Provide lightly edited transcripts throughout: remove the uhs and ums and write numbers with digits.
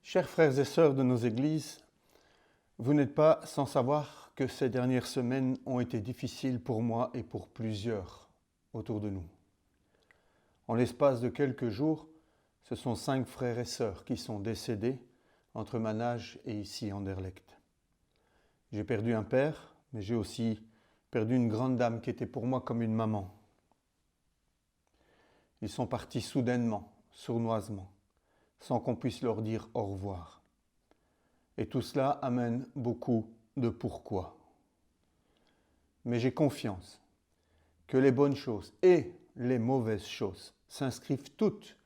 Chers frères et sœurs de nos églises, vous n'êtes pas sans savoir que ces dernières semaines ont été difficiles pour moi et pour plusieurs autour de nous. En l'espace de quelques jours, ce sont 5 frères et sœurs qui sont décédés entre Manage et ici Anderlecht. J'ai perdu un père, mais j'ai aussi perdu une grande dame qui était pour moi comme une maman. Ils sont partis soudainement, sournoisement, sans qu'on puisse leur dire au revoir. Et tout cela amène beaucoup de pourquoi. Mais j'ai confiance que les bonnes choses et les mauvaises choses s'inscrivent toutes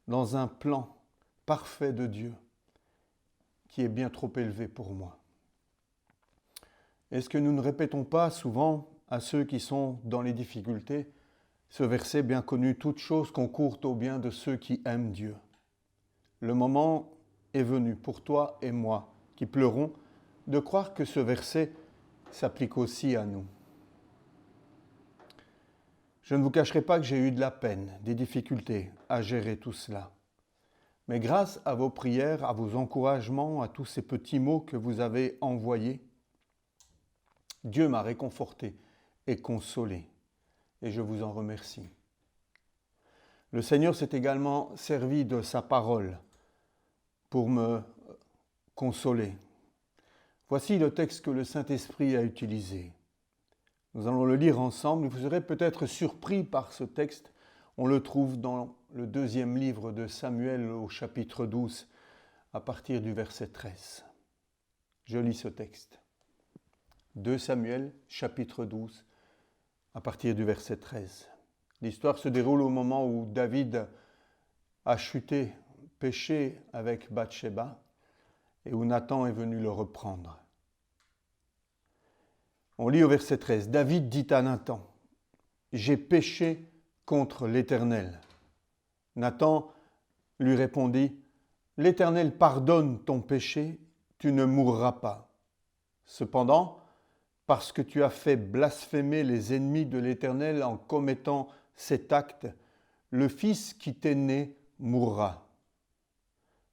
dans un plan parfait de Dieu qui est bien trop élevé pour moi. Est-ce que nous ne répétons pas souvent à ceux qui sont dans les difficultés ce verset bien connu, « Toutes choses concourent au bien de ceux qui aiment Dieu ». Le moment est venu pour toi et moi, qui pleurons, de croire que ce verset s'applique aussi à nous. Je ne vous cacherai pas que j'ai eu de la peine, des difficultés à gérer tout cela. Mais grâce à vos prières, à vos encouragements, à tous ces petits mots que vous avez envoyés, Dieu m'a réconforté et consolé. Et je vous en remercie. Le Seigneur s'est également servi de sa parole pour me consoler. Voici le texte que le Saint-Esprit a utilisé. Nous allons le lire ensemble. Vous serez peut-être surpris par ce texte. On le trouve dans le 2e livre de Samuel au chapitre 12, à partir du verset 13. Je lis ce texte. 2 Samuel, chapitre 12, à partir du verset 13. L'histoire se déroule au moment où David a chuté, péché avec Bathsheba, et où Nathan est venu le reprendre. On lit au verset 13. David dit à Nathan, « J'ai péché contre l'Éternel. » Nathan lui répondit, « L'Éternel pardonne ton péché, tu ne mourras pas. Cependant, parce que tu as fait blasphémer les ennemis de l'Éternel en commettant cet acte, le fils qui t'est né mourra. »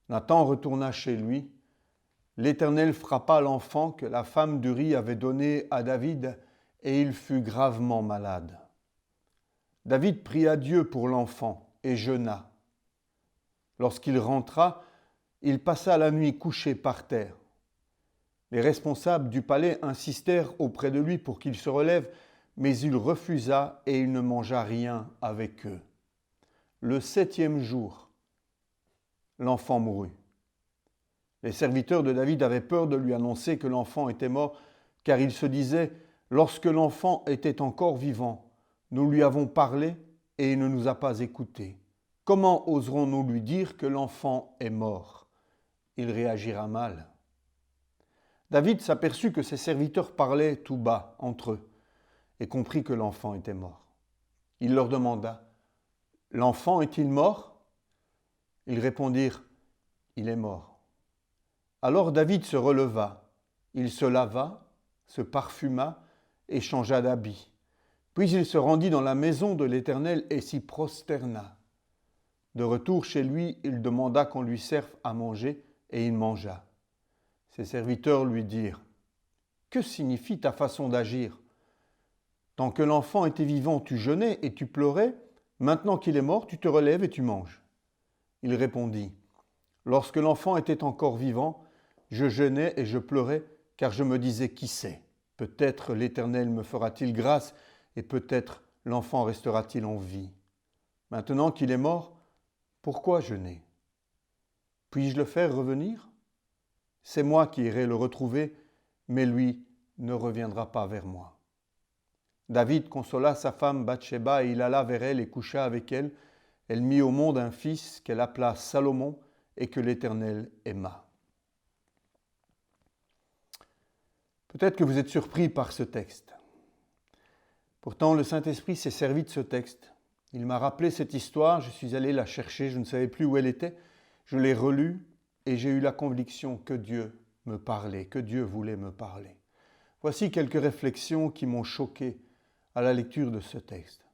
Nathan retourna chez lui. L'Éternel frappa l'enfant que la femme d'Uri avait donné à David, et il fut gravement malade. David pria Dieu pour l'enfant et jeûna. Lorsqu'il rentra, il passa la nuit couché par terre. Les responsables du palais insistèrent auprès de lui pour qu'il se relève, mais il refusa et il ne mangea rien avec eux. Le 7e jour, l'enfant mourut. Les serviteurs de David avaient peur de lui annoncer que l'enfant était mort, car ils se disaient, « Lorsque l'enfant était encore vivant, nous lui avons parlé et il ne nous a pas écoutés. Comment oserons-nous lui dire que l'enfant est mort ? Il réagira mal. » David s'aperçut que ses serviteurs parlaient tout bas entre eux et comprit que l'enfant était mort. Il leur demanda, « L'enfant est-il mort ?» Ils répondirent, « Il est mort. » Alors David se releva, il se lava, se parfuma et changea d'habit. Puis il se rendit dans la maison de l'Éternel et s'y prosterna. De retour chez lui, il demanda qu'on lui serve à manger et il mangea. Ses serviteurs lui dirent, « Que signifie ta façon d'agir ? Tant que l'enfant était vivant, tu jeûnais et tu pleurais. Maintenant qu'il est mort, tu te relèves et tu manges. » Il répondit, « Lorsque l'enfant était encore vivant, je jeûnais et je pleurais, car je me disais, qui sait ? Peut-être l'Éternel me fera-t-il grâce et peut-être l'enfant restera-t-il en vie. Maintenant qu'il est mort, pourquoi jeûner ? Puis-je le faire revenir ? C'est moi qui irai le retrouver, mais lui ne reviendra pas vers moi. » David consola sa femme Bathsheba et il alla vers elle et coucha avec elle. Elle mit au monde un fils qu'elle appela Salomon et que l'Éternel aima. Peut-être que vous êtes surpris par ce texte. Pourtant, le Saint-Esprit s'est servi de ce texte. Il m'a rappelé cette histoire, je suis allé la chercher, je ne savais plus où elle était. Je l'ai relue et j'ai eu la conviction que Dieu me parlait, que Dieu voulait me parler. Voici quelques réflexions qui m'ont choqué à la lecture de ce texte.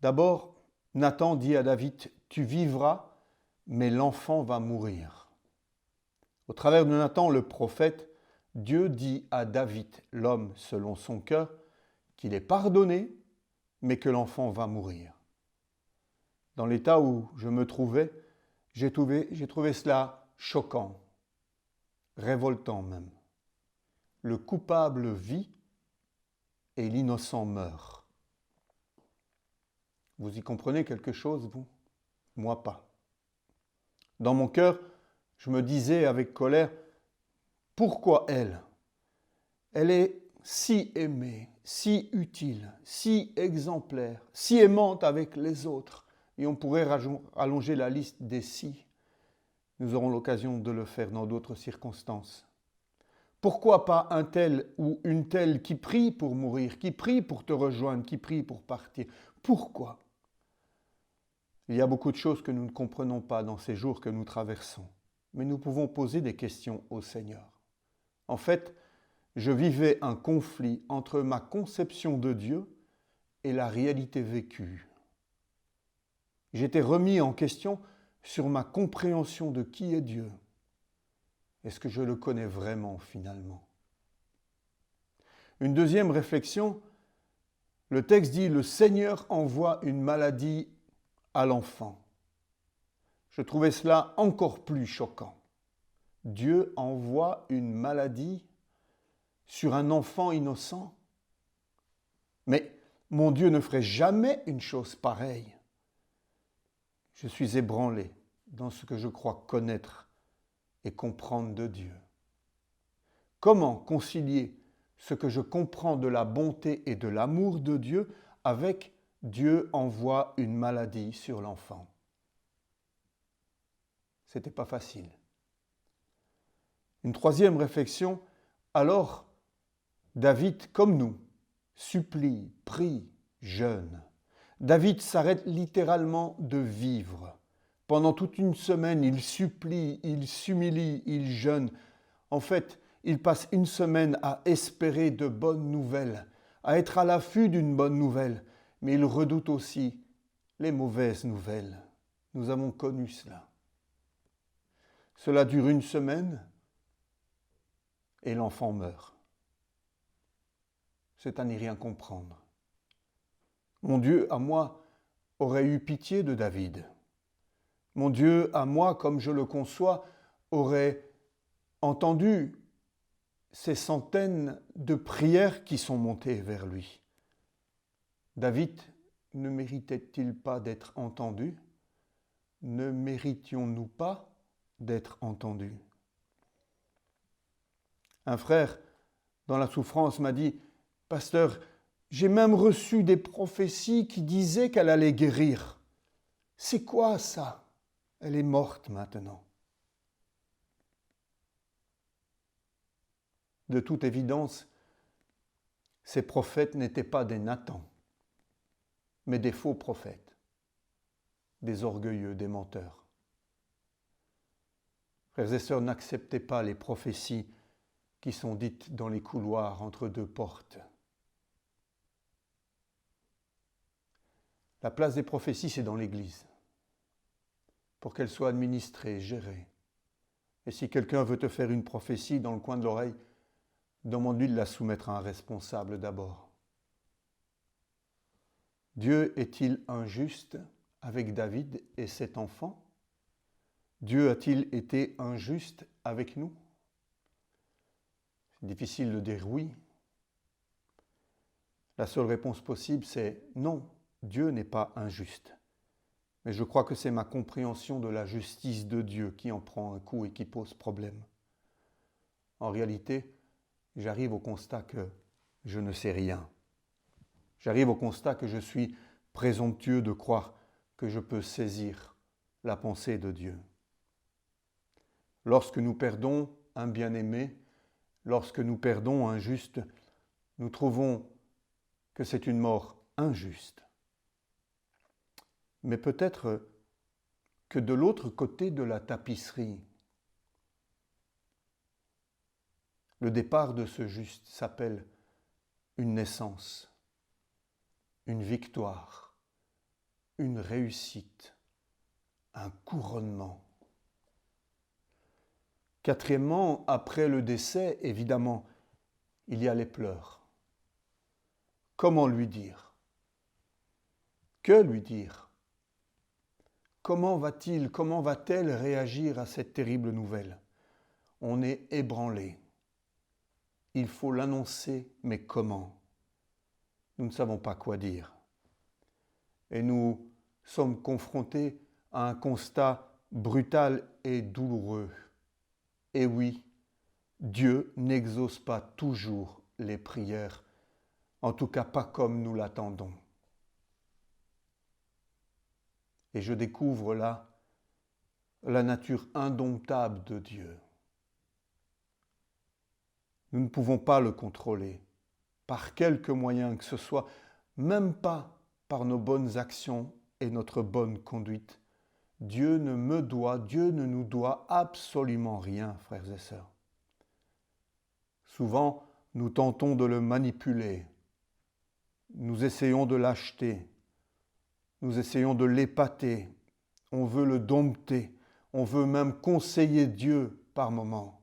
D'abord, Nathan dit à David, « Tu vivras, mais l'enfant va mourir. » Au travers de Nathan, le prophète, Dieu dit à David, l'homme selon son cœur, qu'il est pardonné, mais que l'enfant va mourir. Dans l'état où je me trouvais, j'ai trouvé cela choquant, révoltant même. Le coupable vit et l'innocent meurt. Vous y comprenez quelque chose, vous? Moi pas. Dans mon cœur, je me disais avec colère, pourquoi elle? Elle est si aimée, si utile, si exemplaire, si aimante avec les autres. Et on pourrait allonger la liste des si. Nous aurons l'occasion de le faire dans d'autres circonstances. Pourquoi pas un tel ou une telle qui prie pour mourir, qui prie pour te rejoindre, qui prie pour partir? Pourquoi? Il y a beaucoup de choses que nous ne comprenons pas dans ces jours que nous traversons, mais nous pouvons poser des questions au Seigneur. En fait, je vivais un conflit entre ma conception de Dieu et la réalité vécue. J'étais remis en question sur ma compréhension de qui est Dieu. Est-ce que je le connais vraiment finalement? Une deuxième réflexion, le texte dit « Le Seigneur envoie une maladie à l'enfant ». Je trouvais cela encore plus choquant. Dieu envoie une maladie sur un enfant innocent. Mais mon Dieu ne ferait jamais une chose pareille. Je suis ébranlé dans ce que je crois connaître et comprendre de Dieu. Comment concilier ce que je comprends de la bonté et de l'amour de Dieu avec Dieu envoie une maladie sur l'enfant? C'était pas facile. Une troisième réflexion, alors David, comme nous, supplie, prie, jeûne. David s'arrête littéralement de vivre. Pendant toute une semaine, il supplie, il s'humilie, il jeûne. En fait, il passe une semaine à espérer de bonnes nouvelles, à être à l'affût d'une bonne nouvelle, mais il redoute aussi les mauvaises nouvelles. Nous avons connu cela. Cela dure une semaine et l'enfant meurt. C'est à n'y rien comprendre. Mon Dieu, à moi, aurait eu pitié de David. Mon Dieu, à moi, comme je le conçois, aurait entendu ces centaines de prières qui sont montées vers lui. David ne méritait-il pas d'être entendu? Ne méritions-nous pas d'être entendus? Un frère, dans la souffrance, m'a dit « Pasteur, j'ai même reçu des prophéties qui disaient qu'elle allait guérir. C'est quoi ça? Elle est morte maintenant. » De toute évidence, ces prophètes n'étaient pas des Nathan, mais des faux prophètes, des orgueilleux, des menteurs. Frères et sœurs, n'acceptez pas les prophéties qui sont dites dans les couloirs entre deux portes. La place des prophéties, c'est dans l'Église, pour qu'elles soient administrées, gérées. Et si quelqu'un veut te faire une prophétie dans le coin de l'oreille, demande-lui de la soumettre à un responsable d'abord. Dieu est-il injuste avec David et cet enfant? Dieu a-t-il été injuste avec nous? C'est difficile de dire oui. La seule réponse possible, c'est non, Dieu n'est pas injuste. Mais je crois que c'est ma compréhension de la justice de Dieu qui en prend un coup et qui pose problème. En réalité, j'arrive au constat que je ne sais rien. J'arrive au constat que je suis présomptueux de croire que je peux saisir la pensée de Dieu. Lorsque nous perdons un bien-aimé, lorsque nous perdons un juste, nous trouvons que c'est une mort injuste. Mais peut-être que de l'autre côté de la tapisserie, le départ de ce juste s'appelle une naissance, une victoire, une réussite, un couronnement. Quatrièmement, après le décès, évidemment, il y a les pleurs. Comment lui dire? Que lui dire? Comment va-t-elle réagir à cette terrible nouvelle? On est ébranlé. Il faut l'annoncer, mais comment? Nous ne savons pas quoi dire. Et nous sommes confrontés à un constat brutal et douloureux. Et oui, Dieu n'exauce pas toujours les prières, en tout cas pas comme nous l'attendons. Et je découvre là la nature indomptable de Dieu. Nous ne pouvons pas le contrôler, par quelque moyen que ce soit, même pas par nos bonnes actions et notre bonne conduite. Dieu ne nous doit absolument rien, frères et sœurs. Souvent, nous tentons de le manipuler, nous essayons de l'acheter, nous essayons de l'épater, on veut le dompter, on veut même conseiller Dieu par moments.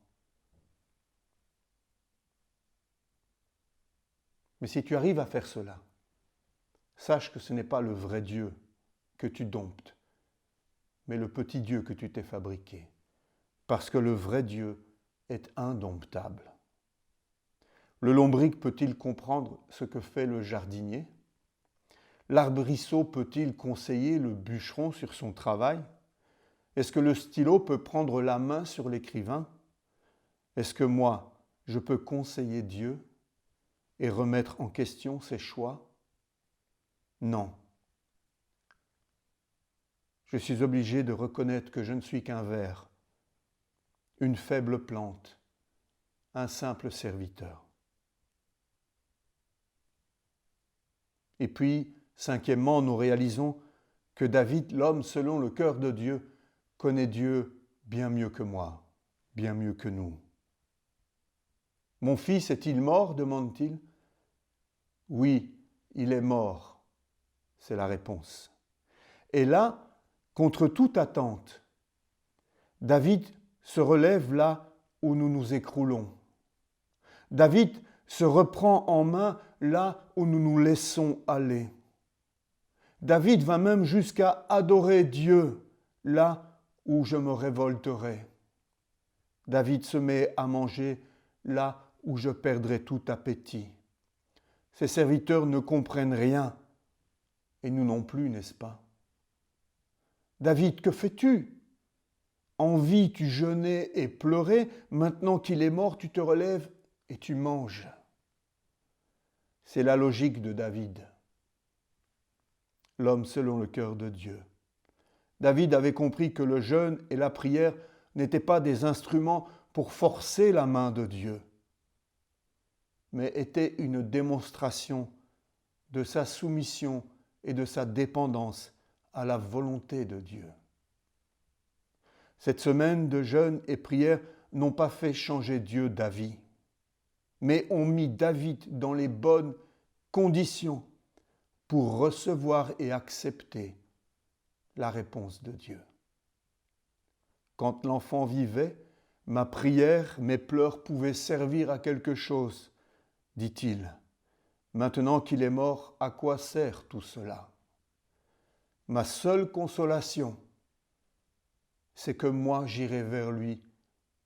Mais si tu arrives à faire cela, sache que ce n'est pas le vrai Dieu que tu domptes, mais le petit Dieu que tu t'es fabriqué, parce que le vrai Dieu est indomptable. Le lombric peut-il comprendre ce que fait le jardinier? L'arbrisseau peut-il conseiller le bûcheron sur son travail? Est-ce que le stylo peut prendre la main sur l'écrivain? Est-ce que moi, je peux conseiller Dieu et remettre en question ses choix? Non. Je suis obligé de reconnaître que je ne suis qu'un ver, une faible plante, un simple serviteur. Et puis, cinquièmement, nous réalisons que David, l'homme selon le cœur de Dieu, connaît Dieu bien mieux que moi, bien mieux que nous. Mon fils est-il mort? Demande-t-il. Oui, il est mort, c'est la réponse. Et là, contre toute attente, David se relève là où nous nous écroulons. David se reprend en main là où nous nous laissons aller. David va même jusqu'à adorer Dieu là où je me révolterai. David se met à manger là où je perdrai tout appétit. Ses serviteurs ne comprennent rien, et nous non plus, n'est-ce pas? David, que fais-tu? En vie, tu jeûnais et pleurais, maintenant qu'il est mort, tu te relèves et tu manges. C'est la logique de David, l'homme selon le cœur de Dieu. David avait compris que le jeûne et la prière n'étaient pas des instruments pour forcer la main de Dieu, mais étaient une démonstration de sa soumission et de sa dépendance à la volonté de Dieu. Cette semaine de jeûne et prière n'ont pas fait changer Dieu d'avis, mais ont mis David dans les bonnes conditions pour recevoir et accepter la réponse de Dieu. Quand l'enfant vivait, ma prière, mes pleurs pouvaient servir à quelque chose, dit-il. Maintenant qu'il est mort, à quoi sert tout cela? Ma seule consolation, c'est que moi j'irai vers lui,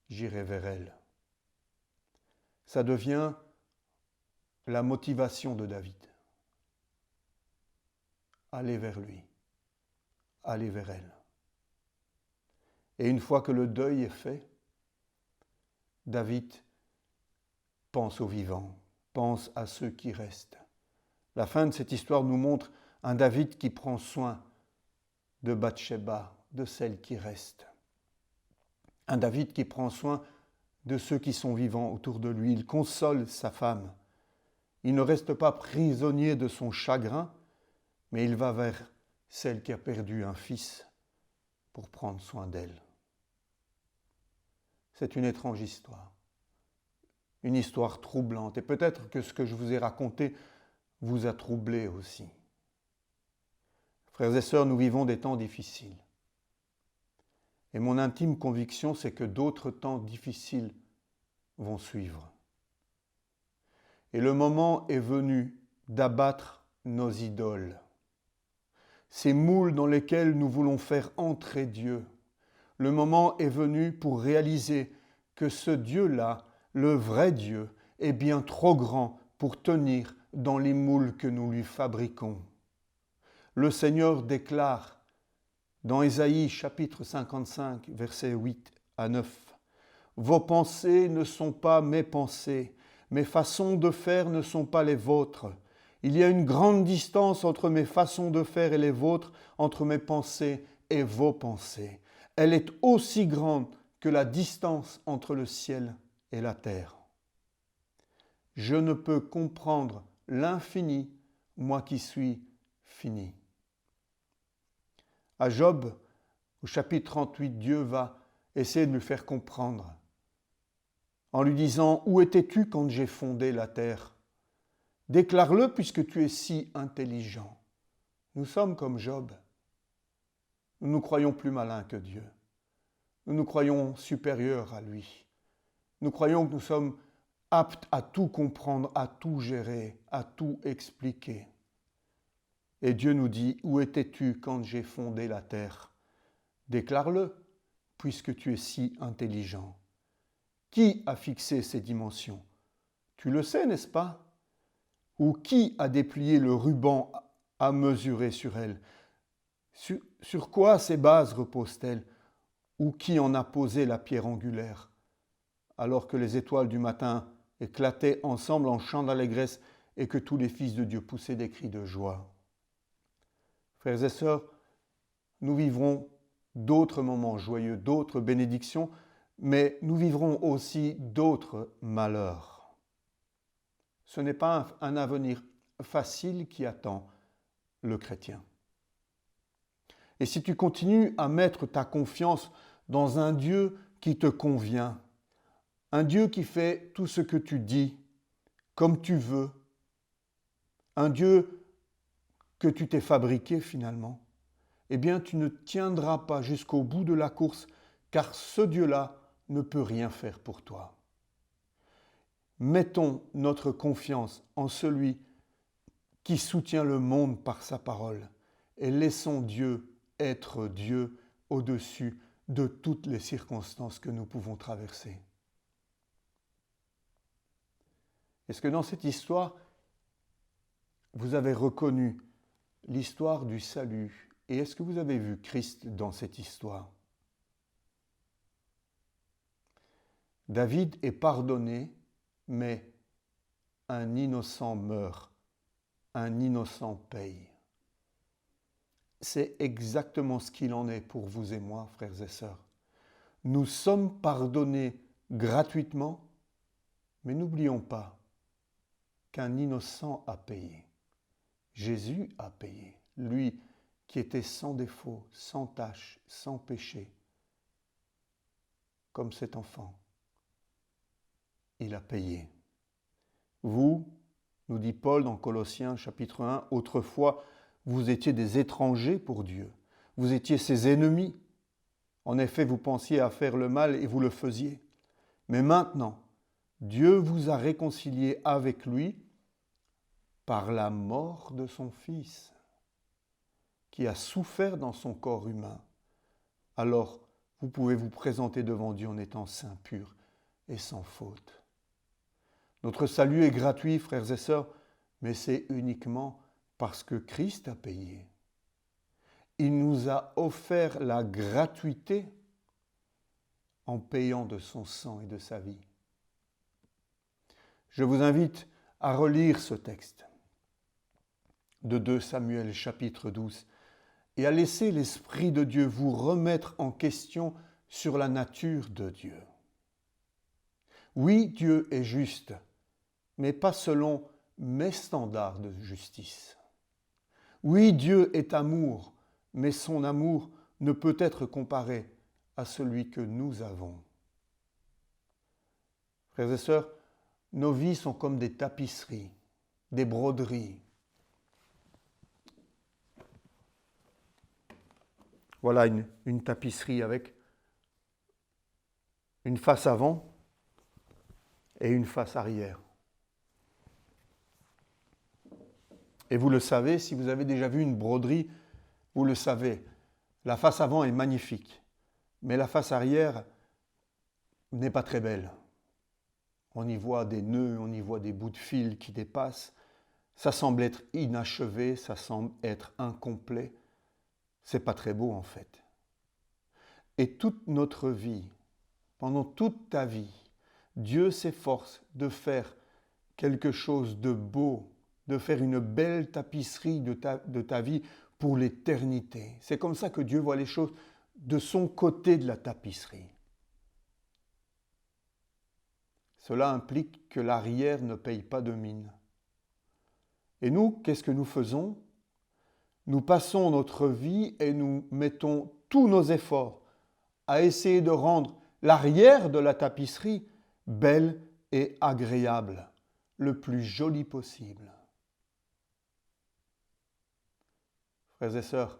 j'irai vers elle. Ça devient la motivation de David. Aller vers lui, aller vers elle. Et une fois que le deuil est fait, David pense aux vivants, pense à ceux qui restent. La fin de cette histoire nous montre un David qui prend soin de Bathsheba, de celle qui reste. Un David qui prend soin de ceux qui sont vivants autour de lui. Il console sa femme. Il ne reste pas prisonnier de son chagrin, mais il va vers celle qui a perdu un fils pour prendre soin d'elle. C'est une étrange histoire, une histoire troublante. Et peut-être que ce que je vous ai raconté vous a troublé aussi. Frères et sœurs, nous vivons des temps difficiles. Et mon intime conviction, c'est que d'autres temps difficiles vont suivre. Et le moment est venu d'abattre nos idoles, ces moules dans lesquels nous voulons faire entrer Dieu. Le moment est venu pour réaliser que ce Dieu-là, le vrai Dieu, est bien trop grand pour tenir dans les moules que nous lui fabriquons. Le Seigneur déclare dans Ésaïe chapitre 55, versets 8 à 9, « Vos pensées ne sont pas mes pensées, mes façons de faire ne sont pas les vôtres. Il y a une grande distance entre mes façons de faire et les vôtres, entre mes pensées et vos pensées. Elle est aussi grande que la distance entre le ciel et la terre. Je ne peux comprendre l'infini, moi qui suis fini. » À Job, au chapitre 38, Dieu va essayer de lui faire comprendre en lui disant « Où étais-tu quand j'ai fondé la terre ? Déclare-le puisque tu es si intelligent. » Nous sommes comme Job. Nous nous croyons plus malins que Dieu. Nous nous croyons supérieurs à lui. Nous croyons que nous sommes aptes à tout comprendre, à tout gérer, à tout expliquer. Et Dieu nous dit, où étais-tu quand j'ai fondé la terre ? Déclare-le, puisque tu es si intelligent. Qui a fixé ces dimensions ? Tu le sais, n'est-ce pas ? Ou qui a déplié le ruban à mesurer sur elles ? Sur quoi ces bases reposent-elles ? Ou qui en a posé la pierre angulaire ? Alors que les étoiles du matin éclataient ensemble en chants d'allégresse et que tous les fils de Dieu poussaient des cris de joie. Frères et sœurs, nous vivrons d'autres moments joyeux, d'autres bénédictions, mais nous vivrons aussi d'autres malheurs. Ce n'est pas un avenir facile qui attend le chrétien. Et si tu continues à mettre ta confiance dans un Dieu qui te convient, un Dieu qui fait tout ce que tu dis, comme tu veux, un Dieu que tu t'es fabriqué finalement, eh bien tu ne tiendras pas jusqu'au bout de la course, car ce Dieu-là ne peut rien faire pour toi. Mettons notre confiance en celui qui soutient le monde par sa parole et laissons Dieu être Dieu au-dessus de toutes les circonstances que nous pouvons traverser. Est-ce que dans cette histoire, vous avez reconnu l'histoire du salut? Et est-ce que vous avez vu Christ dans cette histoire? David est pardonné, mais un innocent meurt, un innocent paye. C'est exactement ce qu'il en est pour vous et moi, frères et sœurs. Nous sommes pardonnés gratuitement, mais n'oublions pas qu'un innocent a payé. Jésus a payé, lui qui était sans défaut, sans tache, sans péché, comme cet enfant. Il a payé. Vous, nous dit Paul dans Colossiens chapitre 1, autrefois, vous étiez des étrangers pour Dieu. Vous étiez ses ennemis. En effet, vous pensiez à faire le mal et vous le faisiez. Mais maintenant, Dieu vous a réconciliés avec lui par la mort de son Fils, qui a souffert dans son corps humain. Alors, vous pouvez vous présenter devant Dieu en étant saint, pur et sans faute. Notre salut est gratuit, frères et sœurs, mais c'est uniquement parce que Christ a payé. Il nous a offert la gratuité en payant de son sang et de sa vie. Je vous invite à relire ce texte de 2 Samuel chapitre 12 et à laisser l'Esprit de Dieu vous remettre en question sur la nature de Dieu. Oui, Dieu est juste, mais pas selon mes standards de justice. Oui, Dieu est amour, mais son amour ne peut être comparé à celui que nous avons. Frères et sœurs, nos vies sont comme des tapisseries, des broderies. Voilà une tapisserie avec une face avant et une face arrière. Et vous le savez, si vous avez déjà vu une broderie, vous le savez, la face avant est magnifique, mais la face arrière n'est pas très belle. On y voit des nœuds, on y voit des bouts de fil qui dépassent. Ça semble être inachevé, ça semble être incomplet. C'est pas très beau en fait. Et toute notre vie, pendant toute ta vie, Dieu s'efforce de faire quelque chose de beau, de faire une belle tapisserie de ta vie pour l'éternité. C'est comme ça que Dieu voit les choses de son côté de la tapisserie. Cela implique que l'arrière ne paye pas de mine. Et nous, qu'est-ce que nous faisons? Nous passons notre vie et nous mettons tous nos efforts à essayer de rendre l'arrière de la tapisserie belle et agréable, le plus joli possible. Frères et sœurs,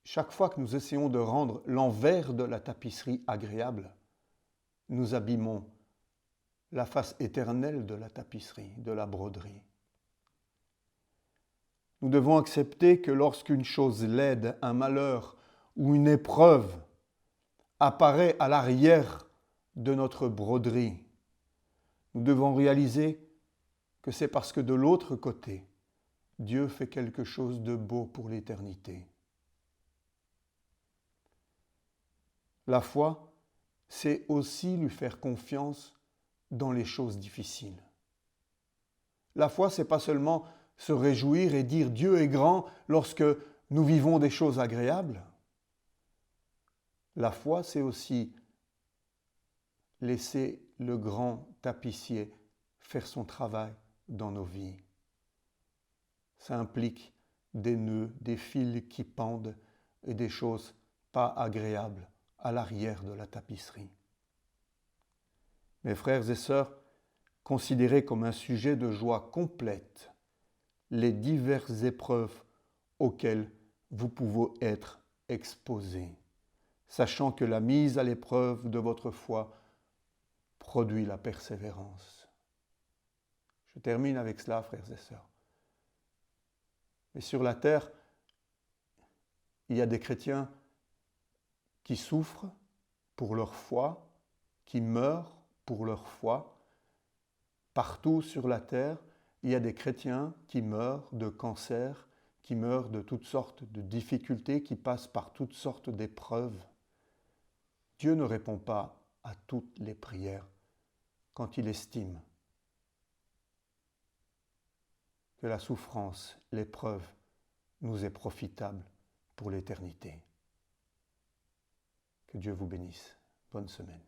chaque fois que nous essayons de rendre l'envers de la tapisserie agréable, nous abîmons la face éternelle de la tapisserie, de la broderie. Nous devons accepter que lorsqu'une chose laide, un malheur ou une épreuve apparaît à l'arrière de notre broderie, nous devons réaliser que c'est parce que de l'autre côté, Dieu fait quelque chose de beau pour l'éternité. La foi, c'est aussi lui faire confiance dans les choses difficiles. La foi, c'est pas seulement se réjouir et dire Dieu est grand lorsque nous vivons des choses agréables. La foi, c'est aussi laisser le grand tapissier faire son travail dans nos vies. Ça implique des nœuds, des fils qui pendent et des choses pas agréables à l'arrière de la tapisserie. Mes frères et sœurs, considérez comme un sujet de joie complète les diverses épreuves auxquelles vous pouvez être exposés, sachant que la mise à l'épreuve de votre foi produit la persévérance. Je termine avec cela, frères et sœurs. Mais sur la terre, il y a des chrétiens qui souffrent pour leur foi, qui meurent pour leur foi. Partout sur la terre, il y a des chrétiens qui meurent de cancer, qui meurent de toutes sortes de difficultés, qui passent par toutes sortes d'épreuves. Dieu ne répond pas à toutes les prières quand il estime que la souffrance, l'épreuve, nous est profitable pour l'éternité. Que Dieu vous bénisse. Bonne semaine.